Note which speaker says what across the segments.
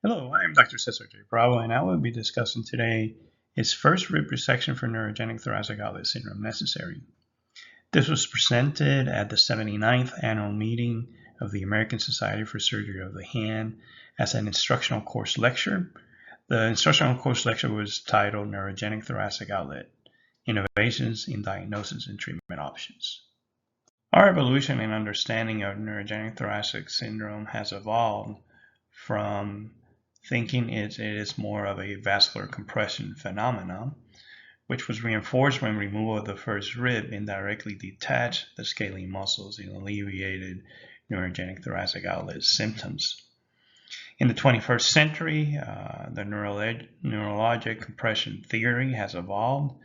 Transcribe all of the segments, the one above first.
Speaker 1: Hello, I am Dr. Cesar J. Bravo, and I will be discussing today is first rib resection for neurogenic thoracic outlet syndrome necessary? This was presented at the 79th annual meeting of the American Society for Surgery of the Hand as an instructional course lecture. The instructional course lecture was titled Neurogenic Thoracic Outlet, Innovations in Diagnosis and Treatment Options. Our evolution and understanding of neurogenic thoracic syndrome has evolved from thinking it is more of a vascular compression phenomenon, which was reinforced when removal of the first rib indirectly detached the scalene muscles and alleviated neurogenic thoracic outlet symptoms. In the 21st century, the neurologic compression theory has evolved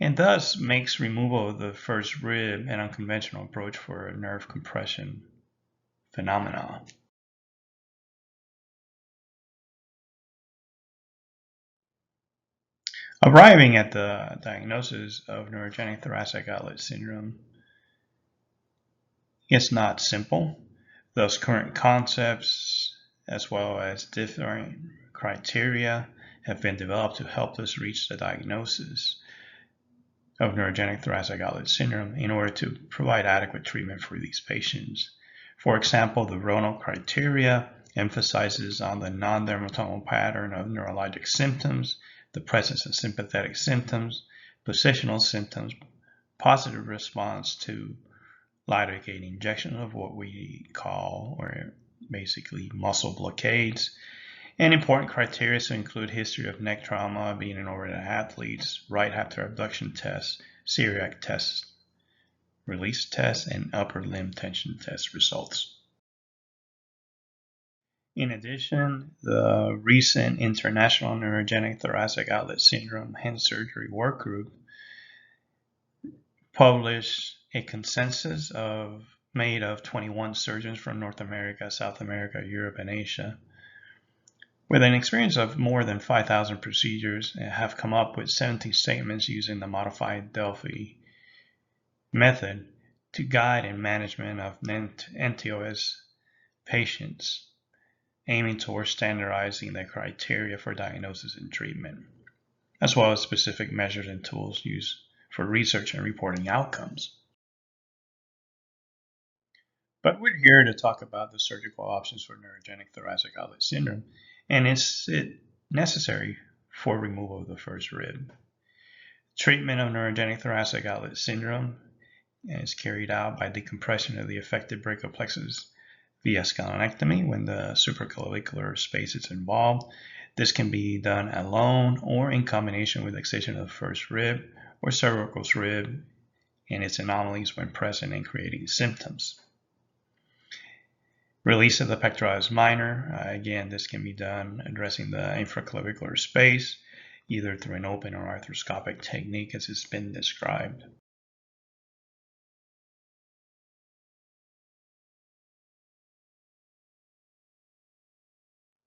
Speaker 1: and thus makes removal of the first rib an unconventional approach for a nerve compression phenomenon. Arriving at the diagnosis of neurogenic thoracic outlet syndrome is not simple. Those current concepts, as well as different criteria, have been developed to help us reach the diagnosis of neurogenic thoracic outlet syndrome in order to provide adequate treatment for these patients. For example, the Rono criteria emphasizes on the non-dermatomal pattern of neurologic symptoms, the presence of sympathetic symptoms, positional symptoms, positive response to lidocaine injection of what we call, or basically, muscle blockades. And important criteria to include history of neck trauma, being in overweight athletes, right after abduction tests, celiac test, release test, and upper limb tension test results. In addition, the recent International Neurogenic Thoracic Outlet Syndrome Hand Surgery Work Group published a consensus made of 21 surgeons from North America, South America, Europe, and Asia, with an experience of more than 5,000 procedures, and have come up with 17 statements using the modified Delphi method to guide in management of NTOS patients, aiming towards standardizing the criteria for diagnosis and treatment, as well as specific measures and tools used for research and reporting outcomes. But we're here to talk about the surgical options for neurogenic thoracic outlet syndrome, and is it necessary for removal of the first rib? Treatment of neurogenic thoracic outlet syndrome is carried out by decompression of the affected brachial plexus via scalonectomy when the supraclavicular space is involved. This can be done alone or in combination with excision of the first rib or cervical rib and its anomalies when present and creating symptoms. Release of the pectoralis minor, again, this can be done addressing the infraclavicular space, either through an open or arthroscopic technique as it's been described.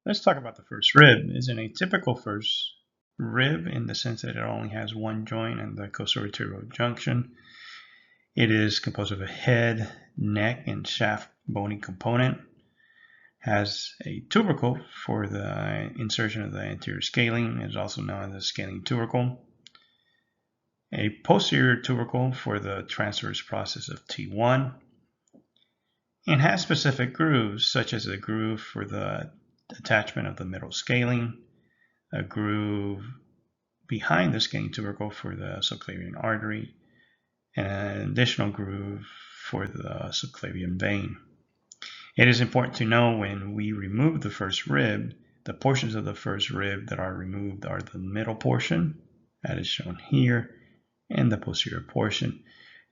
Speaker 1: Let's talk about the first rib. It's an atypical first rib in the sense that it only has one joint and the costovertebral junction. It is composed of a head, neck, and shaft bony component. Has a tubercle for the insertion of the anterior scalene. It is also known as the scalene tubercle. A posterior tubercle for the transverse process of T1. And has specific grooves, such as a groove for the attachment of the middle scalene, a groove behind the scalene tubercle for the subclavian artery, and an additional groove for the subclavian vein. It is important to know when we remove the first rib, the portions of the first rib that are removed are the middle portion, that is shown here, and the posterior portion.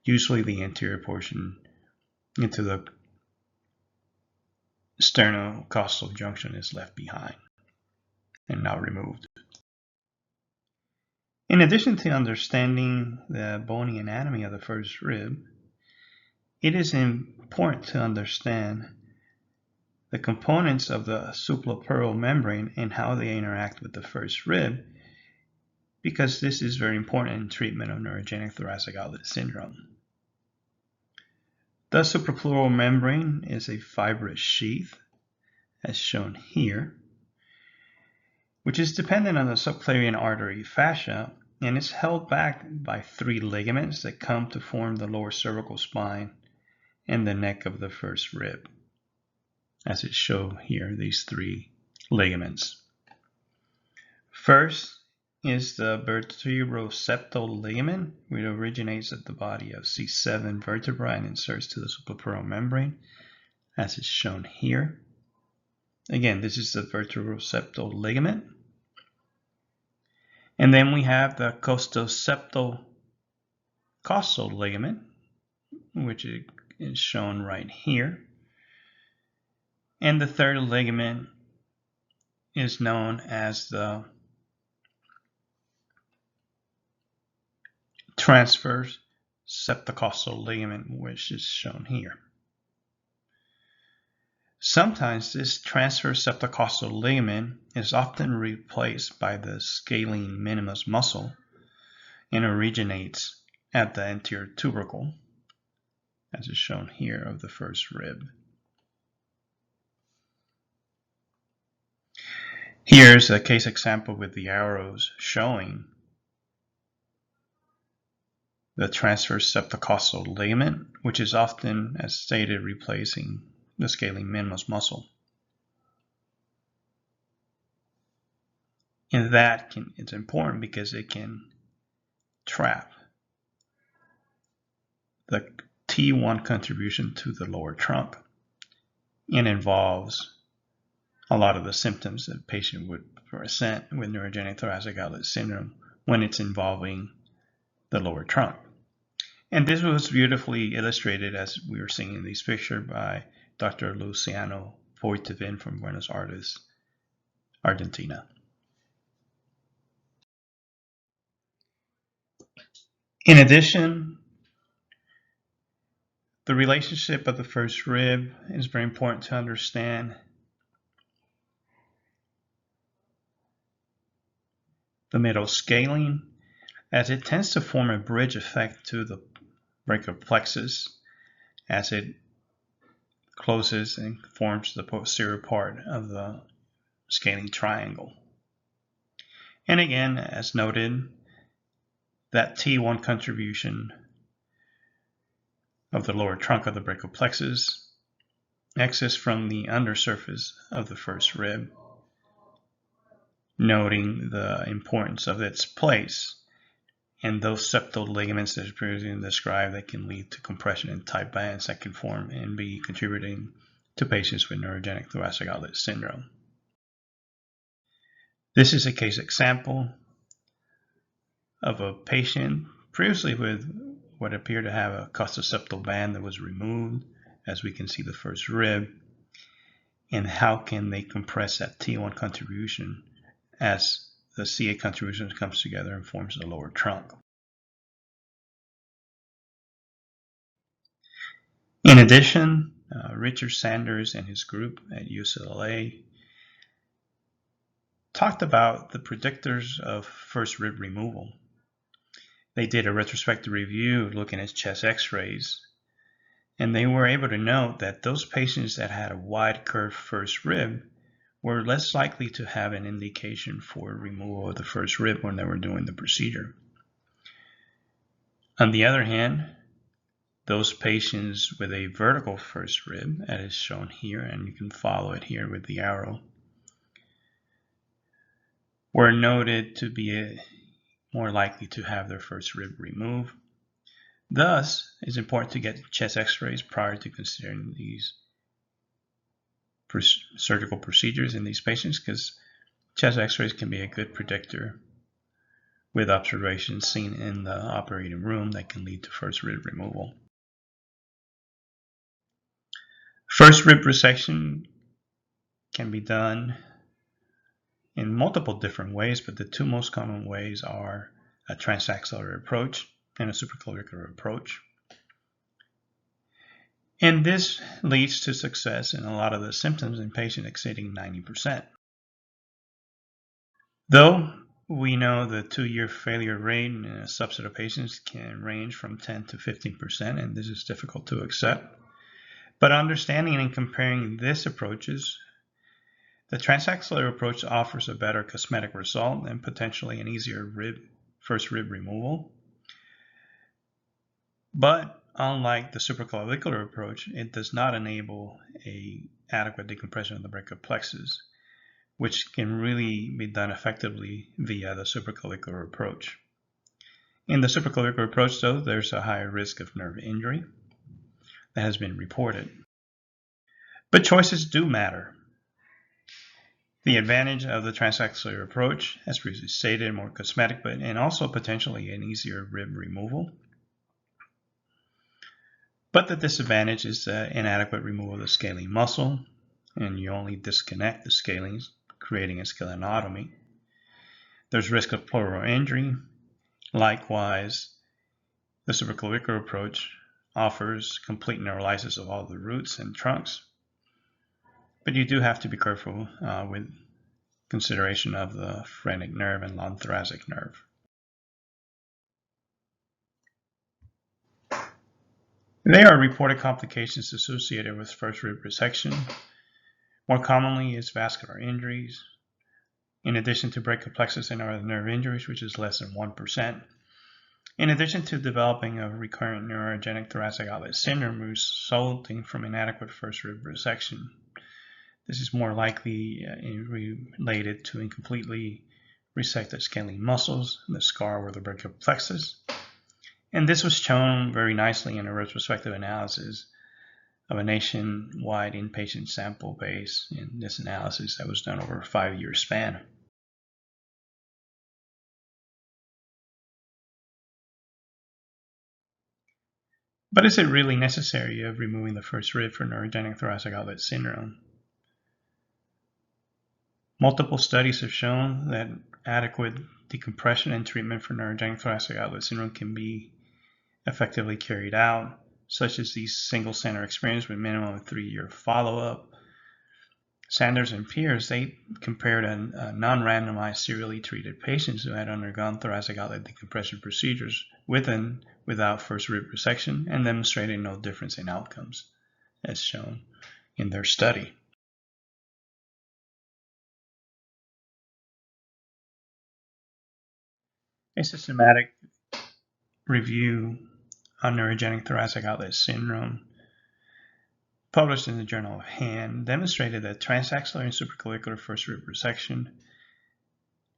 Speaker 1: Usually the anterior portion into the sternocostal junction is left behind and not removed. In addition to understanding the bony anatomy of the first rib, it is important to understand the components of the subpleural membrane and how they interact with the first rib, because this is very important in treatment of neurogenic thoracic outlet syndrome. The subpleural membrane is a fibrous sheath, as shown here, which is dependent on the subclavian artery fascia, and is held back by 3 ligaments that come to form the lower cervical spine and the neck of the first rib, as it shows here, these 3 ligaments. First is the vertebroseptal ligament, which originates at the body of C7 vertebra and inserts to the suprapleural membrane, as is shown here. Again, this is the vertebroseptal ligament. And then we have the costoseptal costal ligament, which is shown right here. And the third ligament is known as the transverse septocostal ligament, which is shown here. Sometimes this transverse septocostal ligament is often replaced by the scalene minimus muscle and originates at the anterior tubercle, as is shown here, of the first rib. Here's a case example with the arrows showing the transverse septocostal ligament, which is often, as stated, replacing the scalene minimus muscle. And it's important because it can trap the T1 contribution to the lower trunk and involves a lot of the symptoms that a patient would present with neurogenic thoracic outlet syndrome when it's involving the lower trunk. And this was beautifully illustrated, as we were seeing in this picture, by Dr. Luciano Poitevin from Buenos Aires, Argentina. In addition, the relationship of the first rib is very important to understand. The middle scalene, as it tends to form a bridge effect to the brachial plexus as it closes and forms the posterior part of the scalene triangle. And again, as noted, that T1 contribution of the lower trunk of the brachial plexus exits from the undersurface of the first rib, noting the importance of its place and those septal ligaments that are previously described that can lead to compression in tight bands that can form and be contributing to patients with neurogenic thoracic outlet syndrome. This is a case example of a patient previously with what appeared to have a costoseptal band that was removed, as we can see the first rib, and how can they compress that T1 contribution as the CA contribution comes together and forms the lower trunk. In addition, Richard Sanders and his group at UCLA talked about the predictors of first rib removal. They did a retrospective review looking at chest x-rays, and they were able to note that those patients that had a wide curved first rib were less likely to have an indication for removal of the first rib when they were doing the procedure. On the other hand, those patients with a vertical first rib, as is shown here, and you can follow it here with the arrow, were noted to be more likely to have their first rib removed. Thus, it's important to get chest x-rays prior to considering these surgical procedures in these patients, because chest x-rays can be a good predictor with observations seen in the operating room that can lead to first rib removal. First rib resection can be done in multiple different ways, but the two most common ways are a transaxillary approach and a supraclavicular approach. And this leads to success in a lot of the symptoms in patients exceeding 90%. Though we know the 2-year failure rate in a subset of patients can range from 10 to 15%, and this is difficult to accept. But understanding and comparing these approaches, The transaxillary approach offers a better cosmetic result and potentially an easier first rib removal. But unlike the supraclavicular approach, it does not enable an adequate decompression of the brachial plexus, which can really be done effectively via the supraclavicular approach. In the supraclavicular approach, though, there's a higher risk of nerve injury that has been reported. But choices do matter. The advantage of the transaxillary approach, as previously stated, more cosmetic, and also potentially an easier rib removal. But the disadvantage is the inadequate removal of the scalene muscle, and you only disconnect the scalenes, creating a scalenectomy. There's risk of pleural injury. Likewise, the supraclavicular approach offers complete neurolysis of all the roots and trunks, but you do have to be careful with consideration of the phrenic nerve and long thoracic nerve. There are reported complications associated with first rib resection. More commonly is vascular injuries, in addition to brachial plexus and other nerve injuries, which is less than 1%. In addition to developing a recurrent neurogenic thoracic outlet syndrome resulting from inadequate first rib resection. This is more likely related to incompletely resected scalene muscles, the scar or the brachial plexus. And this was shown very nicely in a retrospective analysis of a nationwide inpatient sample base in this analysis that was done over a 5-year span. But is it really necessary of removing the first rib for neurogenic thoracic outlet syndrome? Multiple studies have shown that adequate decompression and treatment for neurogenic thoracic outlet syndrome can be effectively carried out, such as these single-center experiments with minimum 3-year follow-up. Sanders and Pierce, they compared a non-randomized serially treated patients who had undergone thoracic outlet decompression procedures with and without first rib resection and demonstrated no difference in outcomes, as shown in their study. A systematic review on neurogenic thoracic outlet syndrome published in the Journal of Hand demonstrated that transaxillary and supraclavicular first rib resection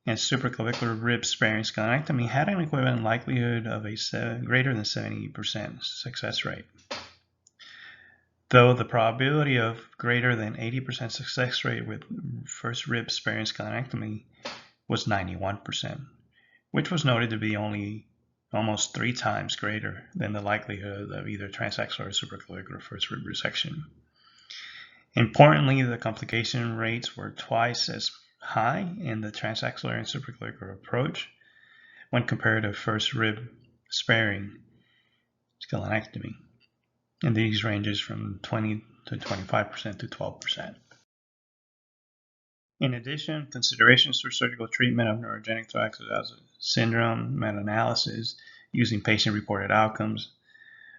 Speaker 1: and supraclavicular rib sparing scalenectomy had an equivalent likelihood of a greater than 70% success rate, though the probability of greater than 80% success rate with first rib sparing scalenectomy was 91%, which was noted to be only almost 3 times greater than the likelihood of either transaxillary or supraclavicular first rib resection. Importantly, the complication rates were twice as high in the transaxillary and supraclavicular approach when compared to first rib sparing scalenectomy, and these ranges from 20 to 25% to 12%. In addition, considerations for surgical treatment of neurogenic thoracic outlet syndrome meta-analysis using patient-reported outcomes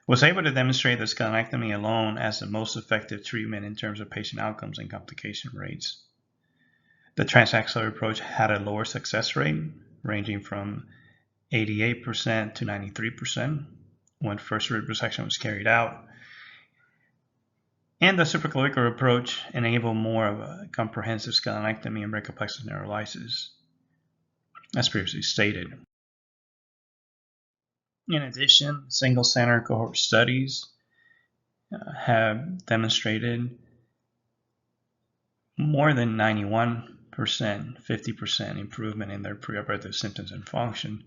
Speaker 1: was able to demonstrate that scalenectomy alone as the most effective treatment in terms of patient outcomes and complication rates. The transaxillary approach had a lower success rate, ranging from 88% to 93% when first rib resection was carried out. And the supraclavicular approach enabled more of a comprehensive scalenectomy and brachial plexus neurolysis, as previously stated. In addition, single-center cohort studies have demonstrated more than 91%, 50% improvement in their preoperative symptoms and function,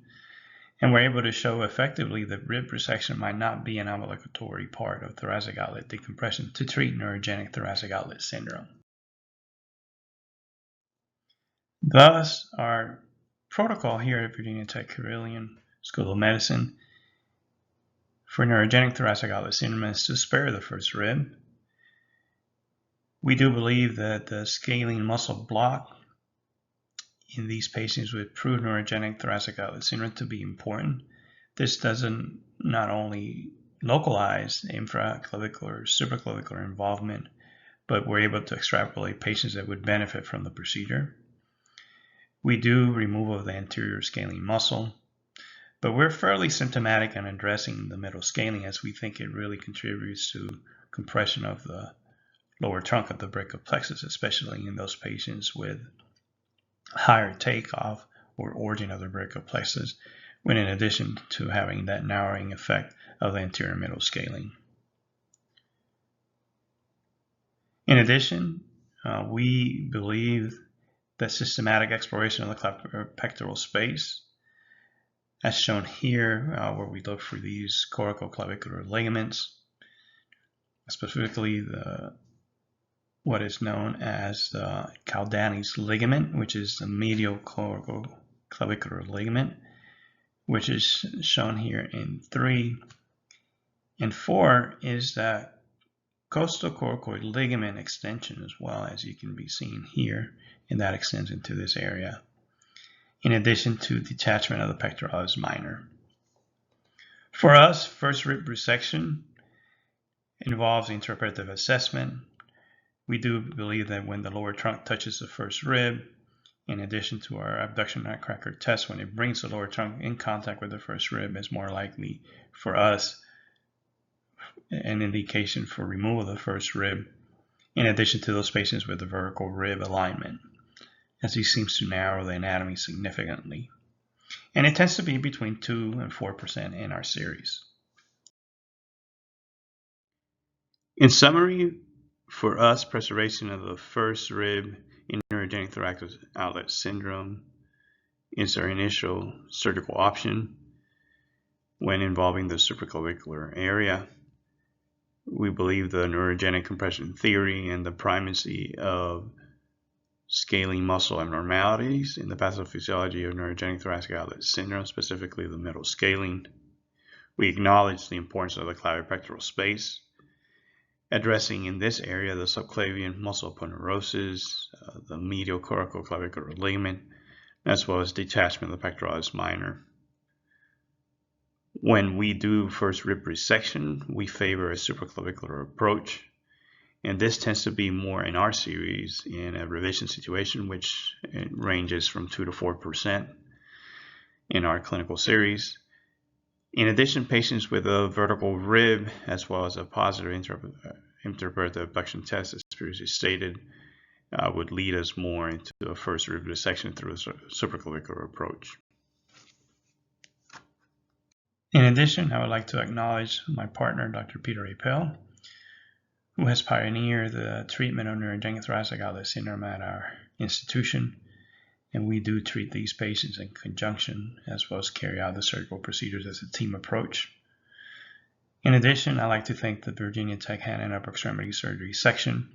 Speaker 1: and were able to show effectively that rib resection might not be an obligatory part of thoracic outlet decompression to treat neurogenic thoracic outlet syndrome. Thus, our protocol here at Virginia Tech Carilion School of Medicine for neurogenic thoracic outlet syndrome is to spare the first rib. We do believe that the scalene muscle block in these patients with proved neurogenic thoracic outlet syndrome to be important. This doesn't not only localize infraclavicular, supraclavicular involvement, but we're able to extrapolate patients that would benefit from the procedure. We do removal of the anterior scaling muscle, but we're fairly symptomatic in addressing the middle scaling, as we think it really contributes to compression of the lower trunk of the brachial plexus, especially in those patients with higher takeoff or origin of the brachial plexus, when in addition to having that narrowing effect of the anterior middle scaling. In addition, we believe that systematic exploration of the clavipectoral space, as shown here, where we look for these corticoclavicular ligaments, specifically what is known as the Caldani's ligament, which is the medial corticoclavicular ligament, which is shown here in 3. And 4 is that costocoracoid ligament extension as well, as you can be seen here, and that extends into this area, in addition to detachment of the pectoralis minor. For us, first rib resection involves interpretive assessment. We do believe that when the lower trunk touches the first rib, in addition to our abduction nutcracker test, when it brings the lower trunk in contact with the first rib, is more likely for us an indication for removal of the first rib, in addition to those patients with the vertical rib alignment, as he seems to narrow the anatomy significantly. And it tends to be between 2 and 4% in our series. In summary, for us, preservation of the first rib in neurogenic thoracic outlet syndrome is our initial surgical option when involving the supraclavicular area. We believe the neurogenic compression theory and the primacy of scaling muscle abnormalities in the pathophysiology of neurogenic thoracic outlet syndrome, specifically the middle scaling. We acknowledge the importance of the clavipectoral space, addressing in this area the subclavian muscle aponeurosis, the medial corticoclavicular ligament, as well as detachment of the pectoralis minor. When we do first rib resection, we favor a supraclavicular approach, and this tends to be more in our series in a revision situation, which ranges from 2 to 4% in our clinical series. In addition, patients with a vertical rib, as well as a positive interpretive abduction test, as previously stated, would lead us more into a first rib dissection through a supraclavicular approach. In addition, I would like to acknowledge my partner, Dr. Peter Appel, who has pioneered the treatment of neurogenic thoracic outlet syndrome at our institution. And we do treat these patients in conjunction, as well as carry out the surgical procedures as a team approach. In addition, I'd like to thank the Virginia Tech Hand and Upper Extremity Surgery section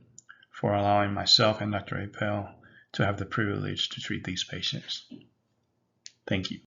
Speaker 1: for allowing myself and Dr. Appel to have the privilege to treat these patients. Thank you.